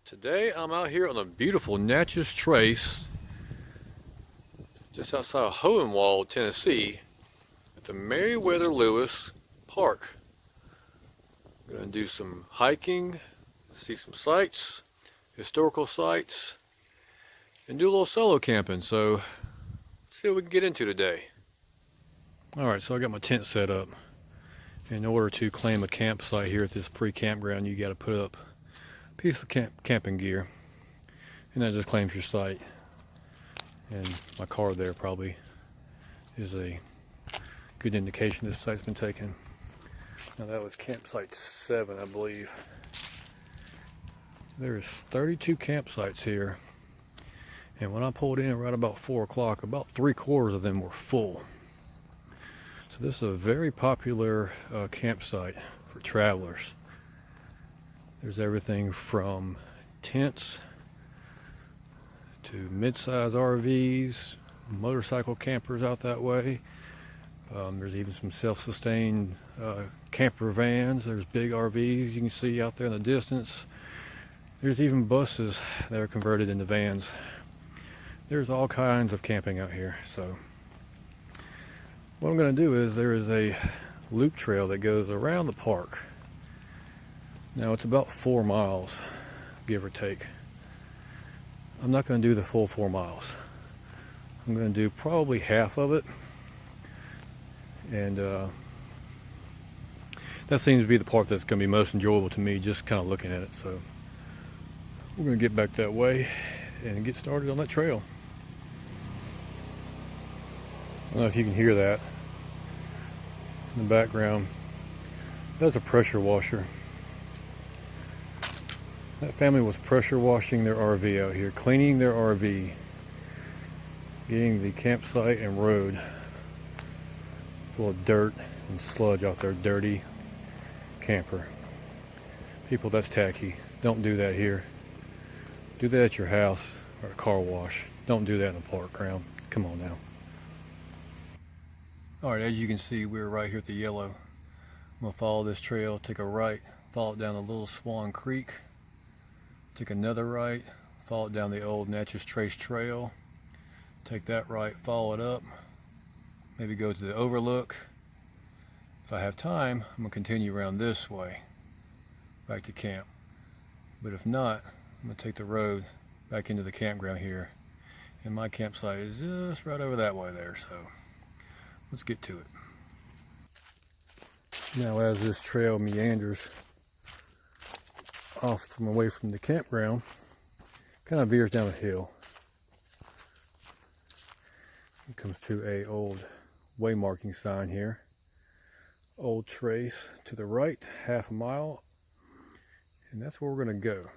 Today I'm out here on a beautiful Natchez Trace just outside of Hohenwald, Tennessee at the Meriwether Lewis Park. I'm going to do some hiking, see some sights, historical sites, and do a little solo camping. So let's see what we can get into today. Alright, so I got my tent set up. In order to claim a campsite here at this free campground, you got to put up a piece of camping gear, and that just claims your site. And my car there probably is a good indication this site's been taken. Now that was campsite 7, I believe. There's 32 campsites here, and when I pulled in right about 4 o'clock, about 3/4 of them were full. So this is a very popular campsite for travelers. There's everything from tents to mid-size RVs, motorcycle campers out that way. There's even some self-sustained camper vans. There's big RVs you can see out there in the distance. There's even buses that are converted into vans. There's all kinds of camping out here. So what I'm going to do is there is a loop trail that goes around the park. Now it's about 4 miles, give or take. I'm not going to do the full 4 miles. I'm going to do probably half of it. And that seems to be the part that's going to be most enjoyable to me, just kind of looking at it. So we're going to get back that way and get started on that trail. I don't know if you can hear that in the background. That's a pressure washer. That family was pressure washing their RV out here, cleaning their RV, getting the campsite and road full of dirt and sludge off their dirty camper. People, that's tacky. Don't do that here. Do that at your house or a car wash. Don't do that in a park ground. Come on now. Alright, as you can see, we're right here at the yellow. I'm going to follow this trail, take a right, follow it down the Little Swan Creek, take another right, follow it down the old Natchez Trace Trail, take that right, follow it up, maybe go to the overlook. If I have time, I'm going to continue around this way, back to camp. But if not, I'm going to take the road back into the campground here. And my campsite is just right over that way there, so let's get to it. Now as this trail meanders off from away from the campground, kind of veers down a hill. It comes to a old waymarking sign here. Old Trace to the right, half a mile, and that's where we're going to go.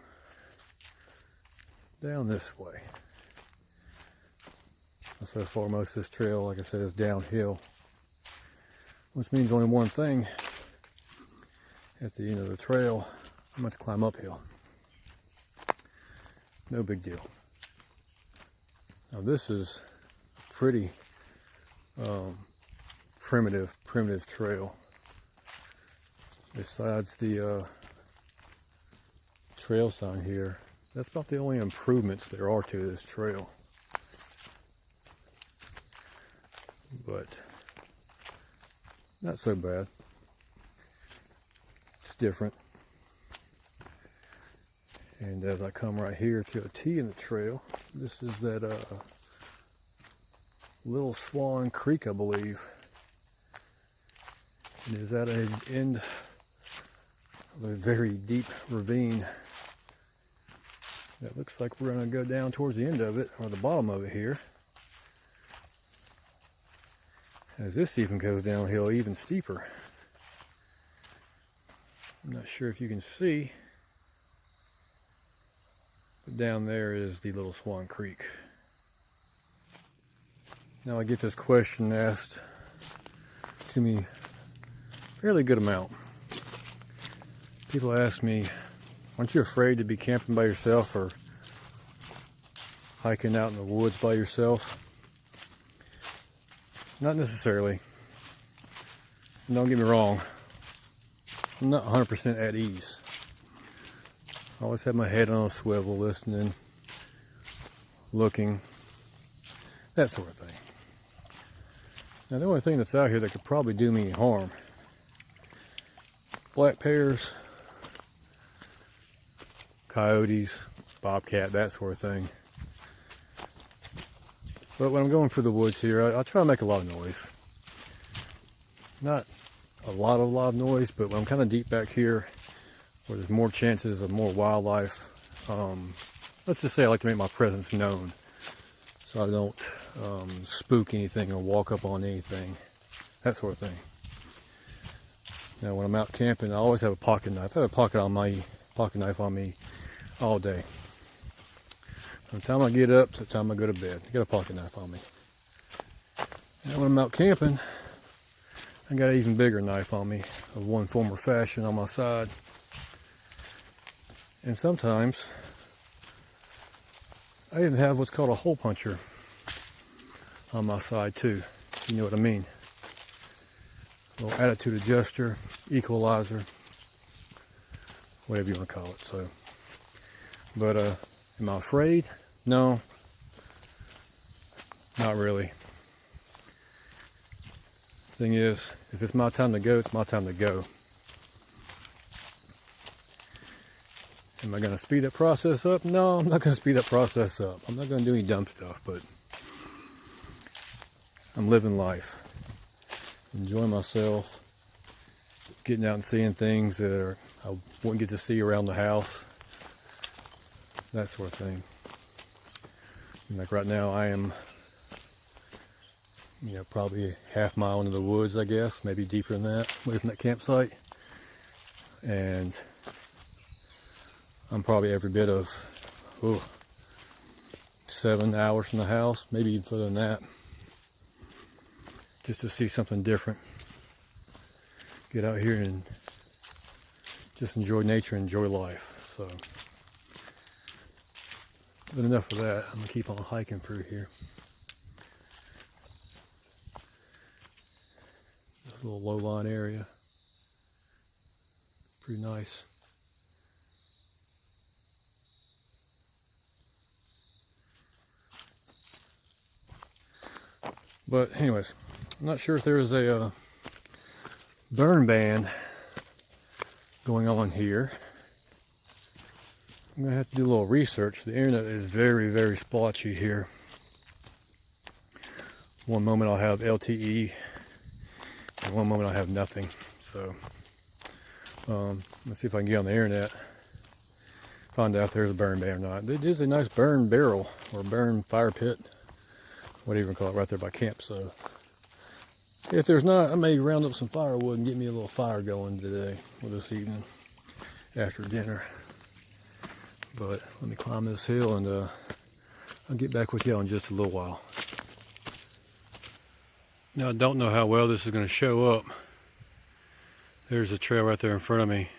Down this way. So far most of this trail, like I said, is downhill, which means only one thing: at the end of the trail I'm going to climb uphill. No big deal. Now this is a pretty primitive trail. Besides the trail sign here, that's about the only improvements there are to this trail. But not so bad. It's different. And as I come right here to a T in the trail, this is that Little Swan Creek, I believe. It is at an end of a very deep ravine. That looks like we're going to go down towards the end of it, or the bottom of it here. As this even goes downhill even steeper. I'm not sure if you can see, but down there is the Little Swan Creek. Now I get this question asked to me a fairly good amount. People ask me, aren't you afraid to be camping by yourself or hiking out in the woods by yourself? Not necessarily. Don't get me wrong. I'm not 100% at ease. I always have my head on a swivel, listening, looking, that sort of thing. Now the only thing that's out here that could probably do me harm, black bears, coyotes, bobcat, that sort of thing. But when I'm going through the woods here, I try to make a lot of noise. Not a lot of noise, but when I'm kind of deep back here, where there's more chances of more wildlife, let's just say I like to make my presence known, so I don't spook anything or walk up on anything, that sort of thing. Now when I'm out camping, I always have a pocket knife. I have a pocket knife on me all day. From the time I get up to the time I go to bed, I got a pocket knife on me. And when I'm out camping, I got an even bigger knife on me, of one form or fashion, on my side. And sometimes I even have what's called a hole puncher on my side too, if you know what I mean. A little attitude adjuster, equalizer, whatever you want to call it. So, but am I afraid? No, not really. Thing is, if it's my time to go, it's my time to go. Am I going to speed that process up? No, I'm not going to speed that process up. I'm not going to do any dumb stuff, but I'm living life, enjoying myself, getting out and seeing things that I wouldn't get to see around the house, that sort of thing. Like right now, I am, probably a half mile into the woods, I guess, maybe deeper than that, away from that campsite. And I'm probably every bit of 7 hours from the house, maybe even further than that, just to see something different. Get out here and just enjoy nature, enjoy life. So, but enough of that. I'm gonna keep on hiking through here. This little low-lying area, pretty nice. But anyways, I'm not sure if there is a burn ban going on here. I'm gonna have to do a little research. The internet is very, very splotchy here. One moment I'll have LTE, and one moment I'll have nothing. So let's see if I can get on the internet, find out if there's a burn ban or not. It is a nice burn barrel or burn fire pit, whatever you call it, right there by camp. So if there's not, I may round up some firewood and get me a little fire going today or this evening after dinner. But let me climb this hill and I'll get back with you in just a little while. Now I don't know how well this is going to show up. There's a trail right there in front of me.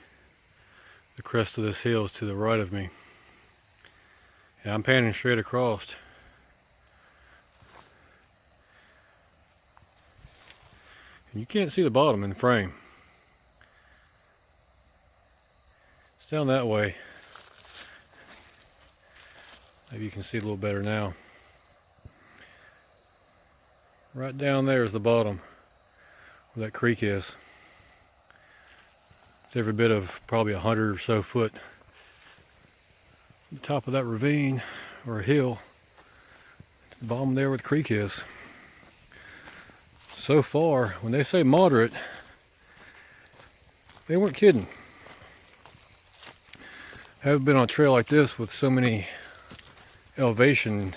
The crest of this hill is to the right of me. And I'm panning straight across. And you can't see the bottom in the frame. It's down that way. Maybe you can see a little better now. Right down there is the bottom where that creek is. It's every bit of probably 100 or so foot from the top of that ravine or hill to the bottom there where the creek is. So far, when they say moderate, they weren't kidding. I haven't been on a trail like this with so many elevation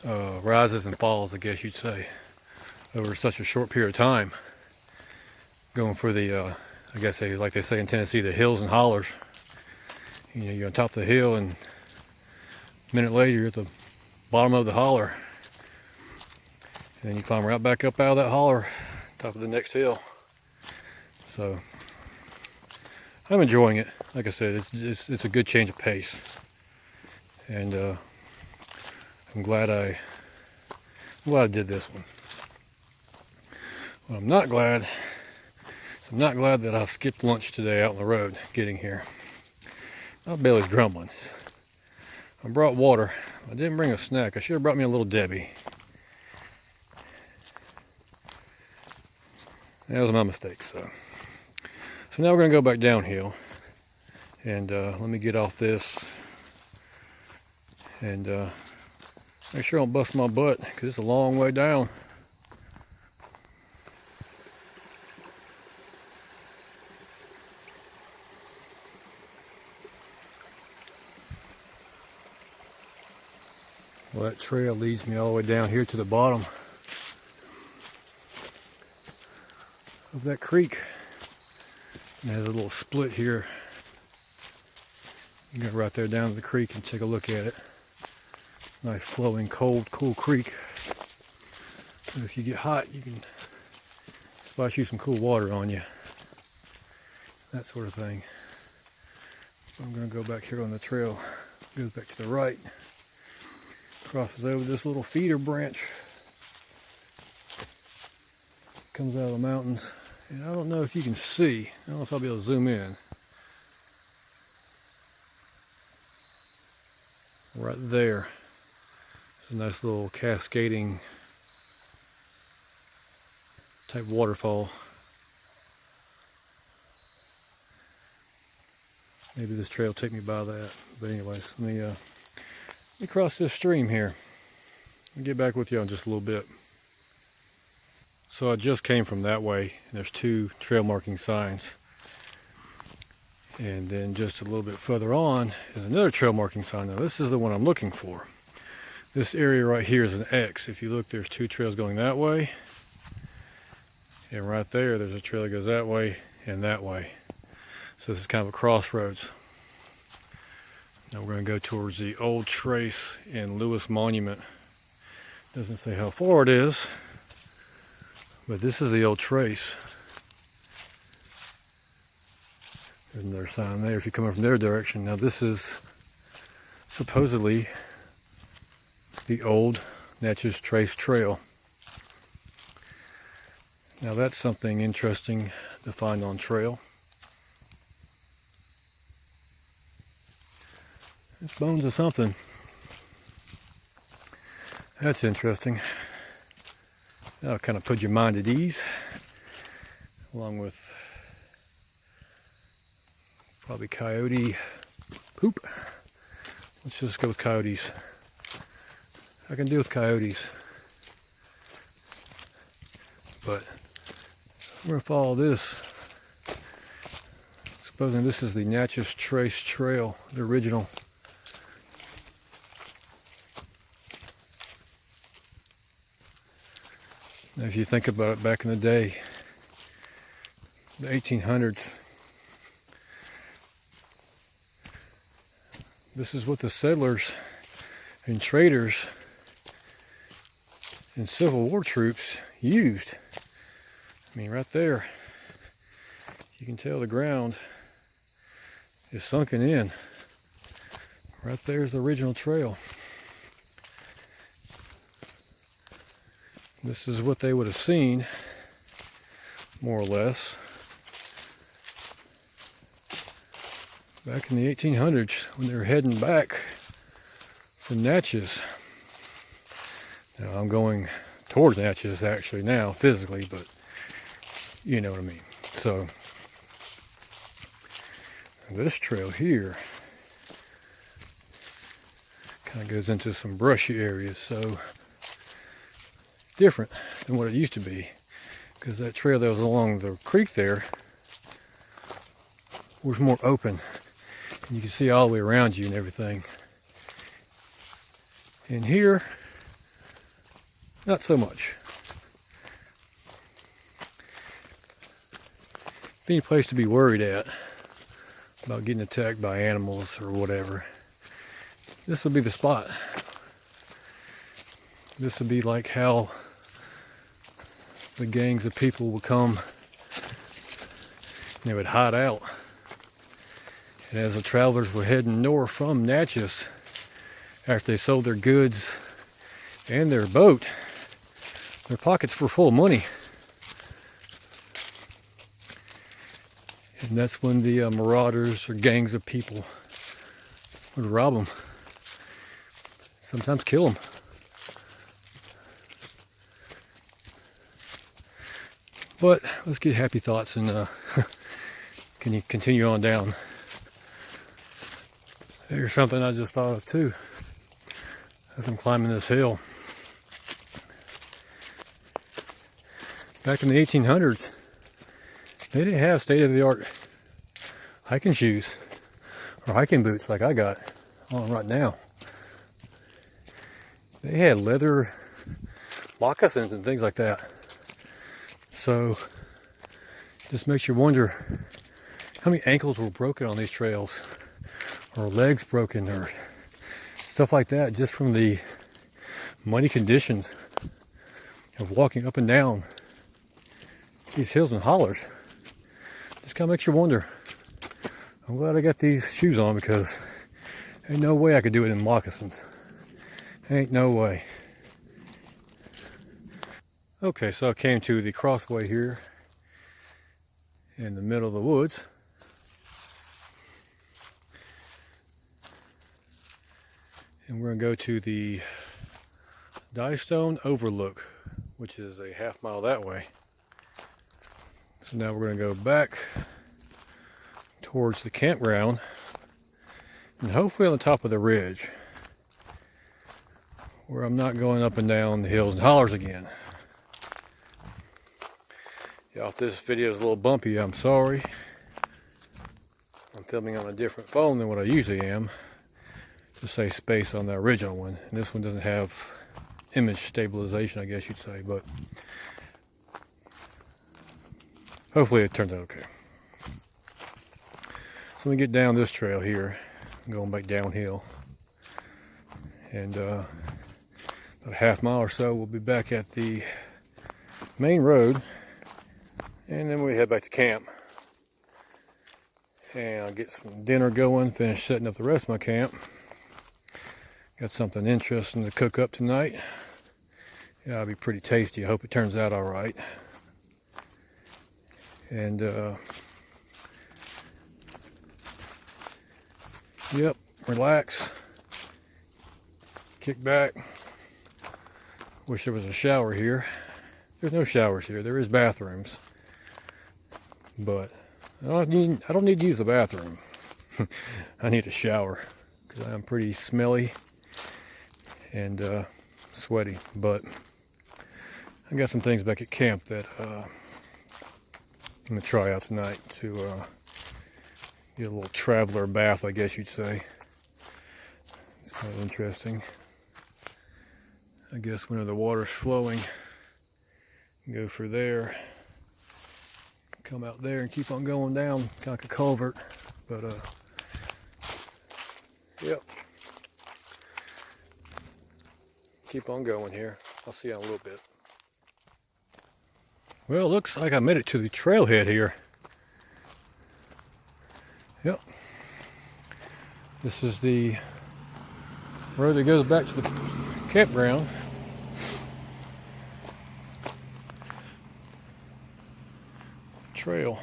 rises and falls, I guess you'd say, over such a short period of time. Going for the, I guess like they say in Tennessee, the hills and hollers. You're on top of the hill, and a minute later you're at the bottom of the holler. And then you climb right back up out of that holler, top of the next hill. So I'm enjoying it. Like I said, it's a good change of pace, and I'm glad I did this one. Well, I'm not glad that I skipped lunch today out on the road getting here. My belly's grumbling. I brought water. I didn't bring a snack. I should have brought me a little Debbie. That was my mistake. So now we're gonna go back downhill, and let me get off this and make sure I don't bust my butt because it's a long way down. Well, that trail leads me all the way down here to the bottom of that creek. And there's a little split here. You can go right there down to the creek and take a look at it. Nice flowing, cold, cool creek. So if you get hot, you can splash you some cool water on you. That sort of thing. I'm going to go back here on the trail. Goes back to the right. Crosses over this little feeder branch. Comes out of the mountains. And I don't know if you can see. I don't know if I'll be able to zoom in. Right there. It's a nice little cascading type waterfall. Maybe this trail will take me by that. But anyways, let me cross this stream here. I'll get back with you in just a little bit. So I just came from that way, and there's two trail marking signs. And then just a little bit further on is another trail marking sign. Now this is the one I'm looking for. This area right here is an X. If you look, there's two trails going that way. And right there, there's a trail that goes that way and that way. So this is kind of a crossroads. Now we're going to go towards the old Trace and Lewis Monument. Doesn't say how far it is, but this is the old Trace. There's another sign there if you're coming from their direction. Now this is supposedly the old Natchez Trace Trail. Now that's something interesting to find on trail. It's bones of something. That's interesting. That'll kind of put your mind at ease, along with probably coyote poop. Let's just go with coyotes. I can deal with coyotes. But I'm going to follow this. Supposing this is the Natchez Trace Trail, the original. Now, if you think about it, back in the day, the 1800s, this is what the settlers and traders and Civil War troops used. I mean, right there, you can tell the ground is sunken in. Right there's the original trail. This is what they would have seen, more or less, back in the 1800s when they were heading back from Natchez. Now I'm going towards Natchez actually now, physically, but you know what I mean. So this trail here kind of goes into some brushy areas, so different than what it used to be, because that trail that was along the creek there was more open and you can see all the way around you and everything. And here, not so much. If any place to be worried at about getting attacked by animals or whatever, this would be the spot. This would be like how the gangs of people would come and they would hide out. And as the travelers were heading north from Natchez, after they sold their goods and their boat, their pockets were full of money. And that's when the marauders or gangs of people would rob them. Sometimes kill them. But let's get happy thoughts and can you continue on down. Here's something I just thought of too as I'm climbing this hill. Back in the 1800s, they didn't have state-of-the-art hiking shoes or hiking boots like I got on right now. They had leather moccasins and things like that. So, just makes you wonder how many ankles were broken on these trails, or legs broken, or stuff like that, just from the muddy conditions of walking up and down these hills and hollers. Just kind of makes you wonder. I'm glad I got these shoes on because ain't no way I could do it in moccasins. Ain't no way. Okay, so I came to the crossway here in the middle of the woods. And we're going to go to the Stone Overlook, which is a half-mile that way. So now we're going to go back towards the campground and hopefully on the top of the ridge where I'm not going up and down the hills and hollers again. Yeah, if this video is a little bumpy, I'm sorry. I'm filming on a different phone than what I usually am to save space on the original one. And this one doesn't have image stabilization, I guess you'd say, but hopefully it turns out okay. So we get down this trail here, going back downhill, and about a half mile or so we'll be back at the main road, and then we head back to camp. And I'll get some dinner going, finish setting up the rest of my camp. Got something interesting to cook up tonight. Yeah, it'll be pretty tasty. I hope it turns out all right. And yep, relax, kick back. Wish there was a shower here. There's no showers here. There is bathrooms, but I don't need to use the bathroom. I need a shower because I'm pretty smelly and sweaty. But I got some things back at camp that I'm gonna try out tonight to get a little traveler bath, I guess you'd say. It's kind of interesting. I guess when the water's flowing, go for there, come out there and keep on going down, kind of like a culvert. But yep, keep on going here. I'll see you in a little bit. Well, looks like I made it to the trailhead here. Yep, this is the road that goes back to the campground. Trail.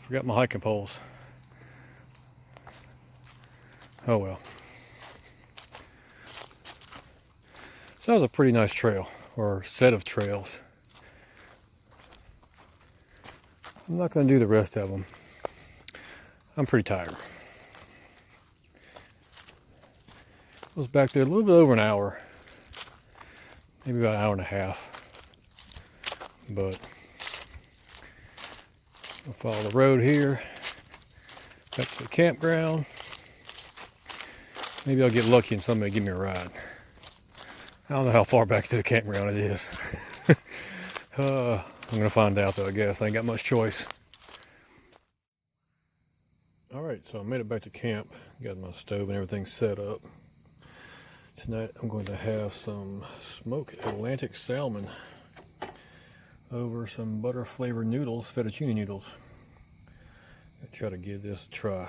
Forgot my hiking poles. Oh well. So that was a pretty nice trail, or set of trails. I'm not going to do the rest of them. I'm pretty tired. I was back there a little bit over an hour. Maybe about an hour and a half. But I'll follow the road here. Back to the campground. Maybe I'll get lucky and somebody give me a ride. I don't know how far back to the campground it is. I'm going to find out though, I guess. I ain't got much choice. Alright, so I made it back to camp. Got my stove and everything set up. Tonight I'm going to have some smoked Atlantic salmon over some butter flavored noodles, fettuccine noodles. I'll try to give this a try.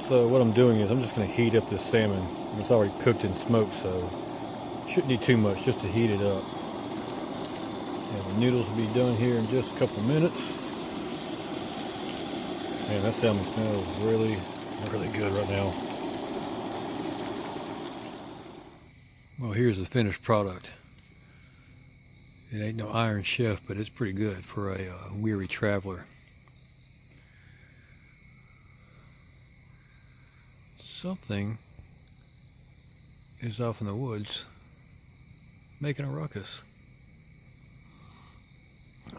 So what I'm doing is I'm just going to heat up this salmon. It's already cooked and smoked, so shouldn't need too much just to heat it up. And the noodles will be done here in just a couple minutes. Man, that salmon smells really, really good right now. Well, here's the finished product. It ain't no Iron Chef, but it's pretty good for a weary traveler. Something is off in the woods making a ruckus.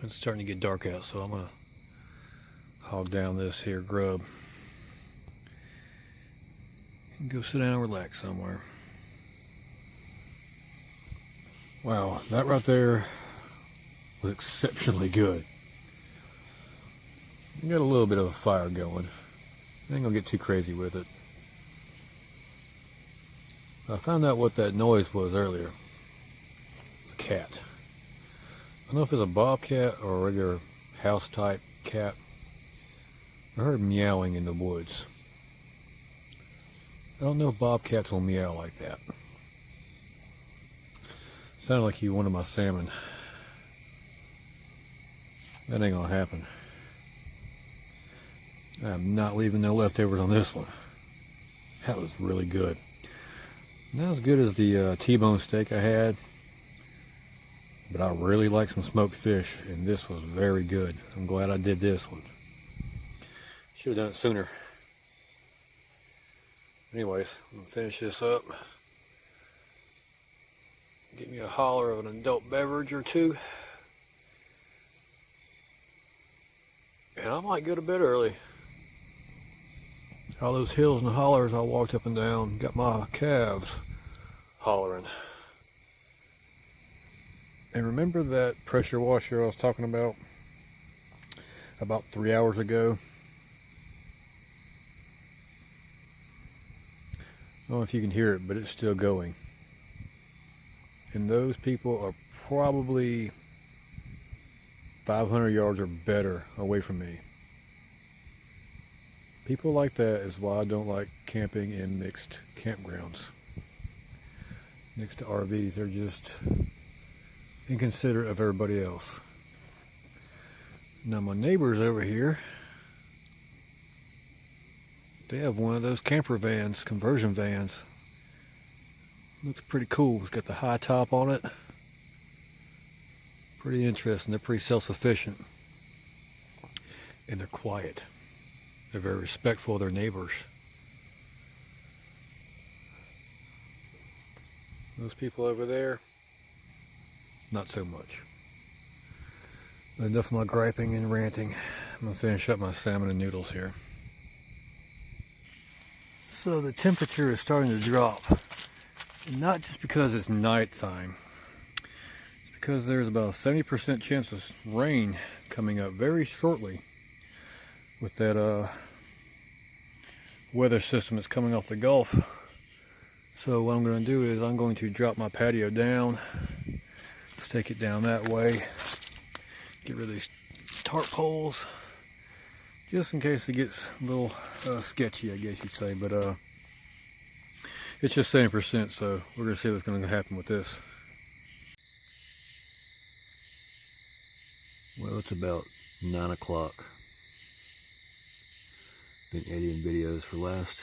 It's starting to get dark out, so I'm gonna hog down this here grub and go sit down and relax somewhere. Wow, that right there was exceptionally good. You got a little bit of a fire going. I ain't gonna get too crazy with it. I found out what that noise was earlier. It's a cat. I don't know if it's a bobcat or a regular house type cat. I heard meowing in the woods. I don't know if bobcats will meow like that. Sounded like he wanted my salmon. That ain't gonna happen. I'm not leaving no leftovers on this one. That was really good. Not as good as the T-bone steak I had, but I really like some smoked fish, and this was very good. I'm glad I did this one. Should have done it sooner. Anyways, I'm gonna finish this up. Get me a holler of an adult beverage or two. And I might go to bed early. All those hills and hollers I walked up and down got my calves hollering. And remember that pressure washer I was talking about 3 hours ago? I don't know if you can hear it, but it's still going. And those people are probably 500 yards or better away from me. People like that is why I don't like camping in mixed campgrounds. Next to RVs, they're just inconsiderate of everybody else. Now my neighbors over here, they have one of those camper vans, conversion vans. Looks pretty cool. It's got the high top on it. Pretty interesting. They're pretty self-sufficient. And they're quiet. They're very respectful of their neighbors. Those people over there, not so much. But enough of my griping and ranting. I'm going to finish up my salmon and noodles here. So the temperature is starting to drop. Not just because it's nighttime. It's because there's about a 70% chance of rain coming up very shortly with that weather system that's coming off the Gulf. So what I'm going to do is I'm going to drop my patio down. Let's take it down that way. Get rid of these tarp poles. Just in case it gets a little sketchy, I guess you'd say. But it's just 70%, so we're going to see what's going to happen with this. Well, it's about 9 o'clock. Been editing videos for the last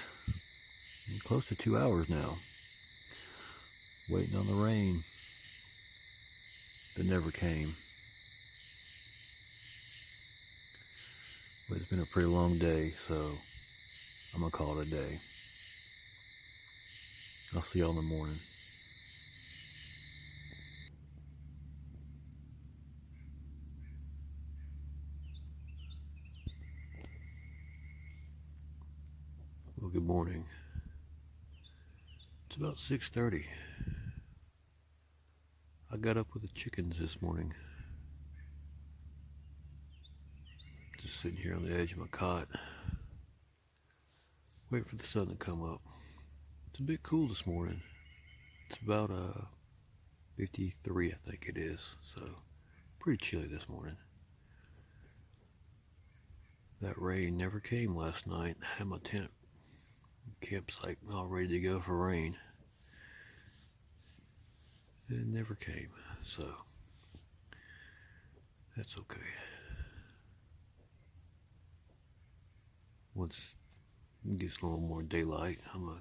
close to 2 hours now. Waiting on the rain that never came. But it's been a pretty long day, so I'm going to call it a day. I'll see y'all in the morning. Well, good morning. It's about 6:30. I got up with the chickens this morning. Just sitting here on the edge of my cot, waiting for the sun to come up. It's a bit cool this morning. It's about 53, I think it is, so pretty chilly this morning. That rain never came last night. I had my tent campsite all ready to go for rain. It never came, so that's okay. once it gets a little more daylight, I'm gonna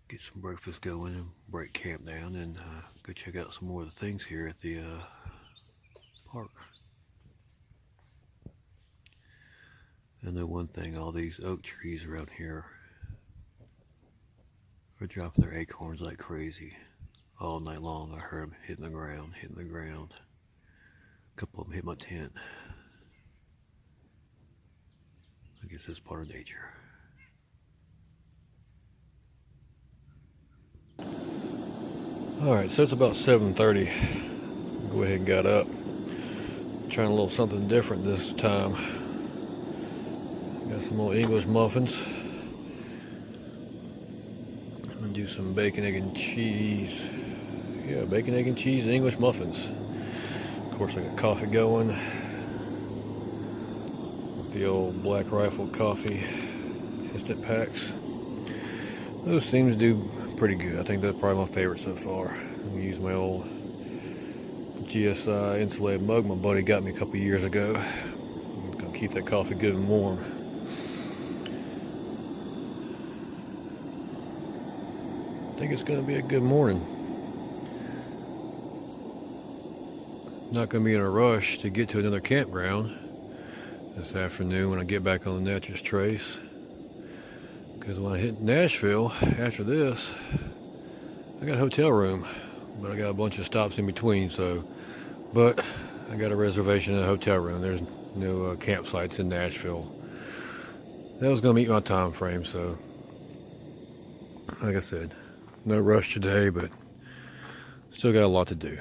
get some breakfast going and break camp down and go check out some more of the things here at the park. And the one thing, all these oak trees around here are dropping their acorns like crazy. All night long I heard them hitting the ground. A couple of them hit my tent. I guess it's part of nature. Alright, so it's about 7:30. Go ahead and got up. Trying a little something different this time. Got some little English muffins. I'm gonna do some bacon, egg, and cheese. Yeah, bacon, egg, and cheese and English muffins. Of course, I got coffee going. With the old Black Rifle coffee instant packs. Those seem to do pretty good. I think that's probably my favorite so far. I'm gonna use my old GSI insulated mug my buddy got me a couple years ago. I'm gonna keep that coffee good and warm. I think it's gonna be a good morning. Not gonna be in a rush to get to another campground this afternoon when I get back on the Natchez Trace. Because when I hit Nashville after this, I got a hotel room, but I got a bunch of stops in between. But I got a reservation in a hotel room. There's no campsites in Nashville. That was gonna meet my time frame, so like I said, no rush today, but still got a lot to do.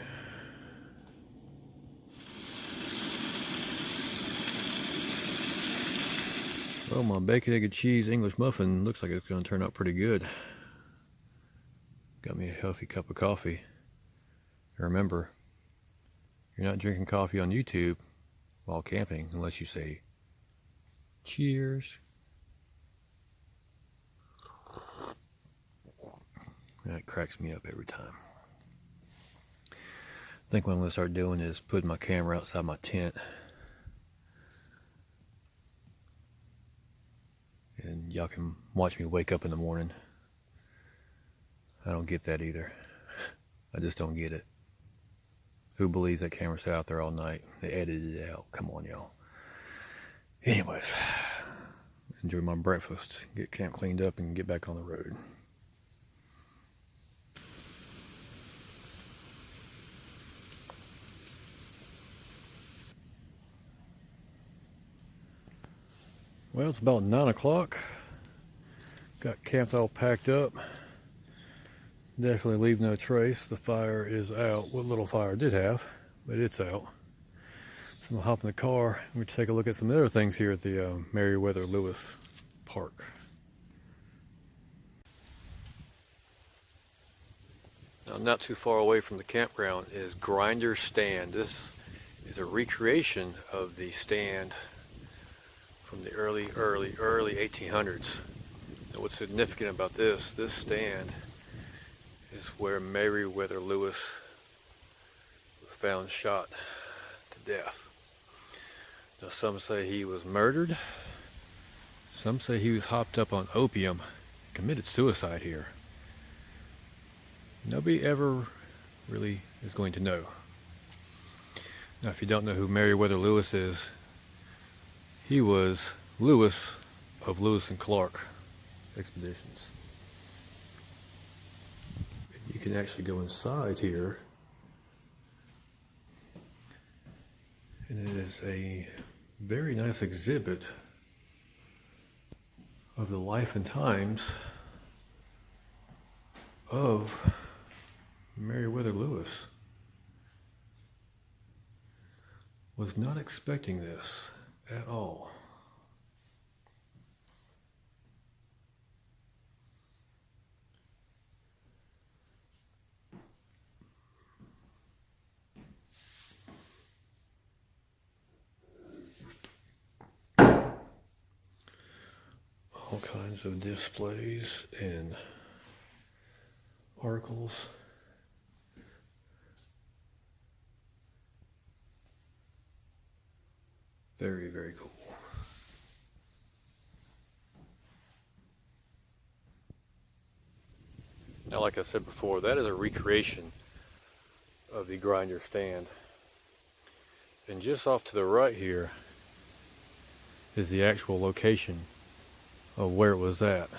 Well, my bacon, egg, and cheese English muffin looks like it's going to turn out pretty good. Got me a healthy cup of coffee. And remember, you're not drinking coffee on YouTube while camping unless you say, cheers. That cracks me up every time. I think what I'm going to start doing is putting my camera outside my tent. And y'all can watch me wake up in the morning. I don't get that either. I just don't get it. Who believes that camera sat out there all night? They edited it out. Come on, y'all. Anyways, enjoy my breakfast, get camp cleaned up, and get back on the road. Well, it's about 9 o'clock. Got camp all packed up. Definitely leave no trace. The fire is out. What little fire I did have, but it's out. So I'm gonna hop in the car and we take a look at some other things here at the Meriwether Lewis Park. Now, not too far away from the campground is Grinder's Stand. This is a recreation of the stand from the early 1800s. And what's significant about this stand is where Meriwether Lewis was found shot to death. Now, some say he was murdered. Some say he was hopped up on opium, committed suicide here. Nobody ever really is going to know. Now, if you don't know who Meriwether Lewis is, he was Lewis of Lewis and Clark expeditions. You can actually go inside here, and it is a very nice exhibit of the life and times of Meriwether Lewis. Was not expecting this at all. All kinds of displays and articles. Very, very cool. Now, like I said before, that is a recreation of the grinder stand. And just off to the right here is the actual location of where it was at.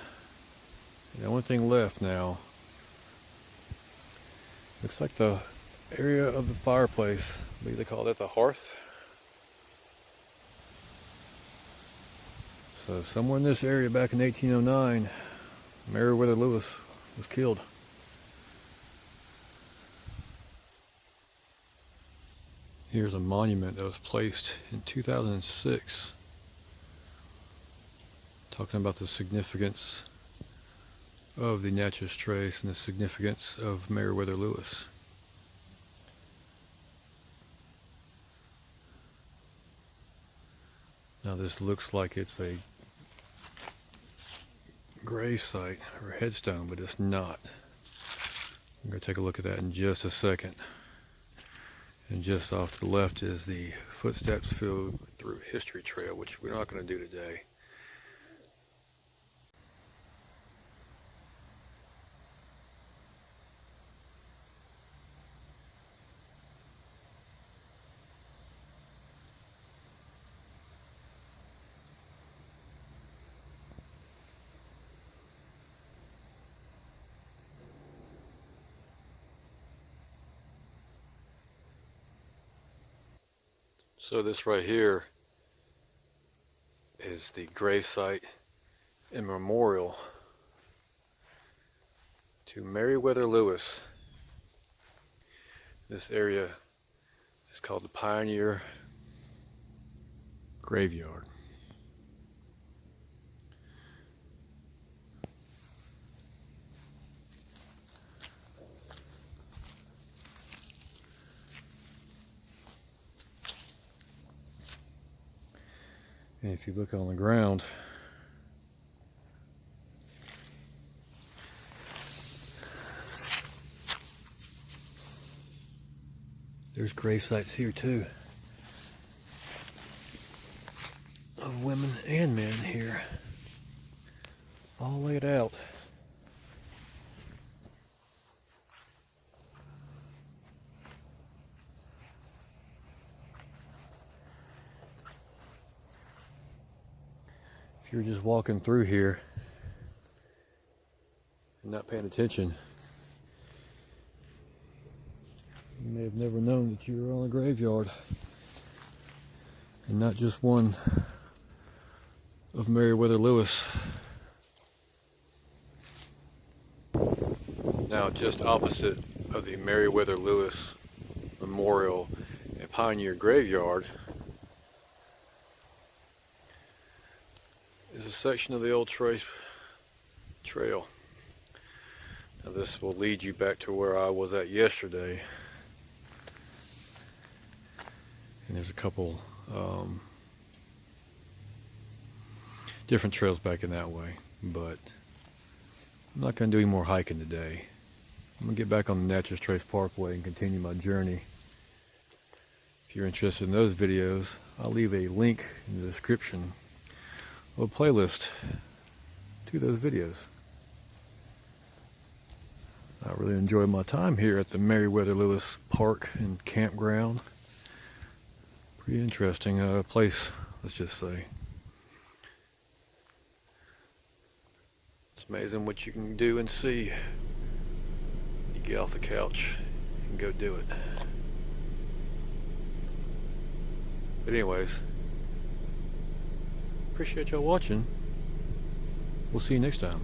And the only thing left now looks like the area of the fireplace. I believe they call that the hearth. So somewhere in this area back in 1809, Meriwether Lewis was killed. Here's a monument that was placed in 2006, talking about the significance of the Natchez Trace and the significance of Meriwether Lewis. Now this looks like it's a gravesite or headstone, but it's not. I'm going to take a look at that in just a second. And just off to the left is the footsteps filled through history trail, which we're not going to do today. So this right here is the gravesite and memorial to Meriwether Lewis. This area is called the Pioneer Graveyard. And if you look on the ground, there's grave sites here too, of women and men here, all laid out. If you're just walking through here and not paying attention, you may have never known that you were on a graveyard, and not just one of Meriwether Lewis. Now, just opposite of the Meriwether Lewis Memorial and Pioneer Graveyard is a section of the old Trace Trail. Now this will lead you back to where I was at yesterday. And there's a couple different trails back in that way, but I'm not going to do any more hiking today. I'm going to get back on the Natchez Trace Parkway and continue my journey. If you're interested in those videos, I'll leave a link in the description of a playlist to those videos. I really enjoyed my time here at the Meriwether Lewis Park and Campground. Pretty interesting place, let's just say. It's amazing what you can do and see. You get off the couch and go do it. But anyways, appreciate y'all watching. We'll see you next time.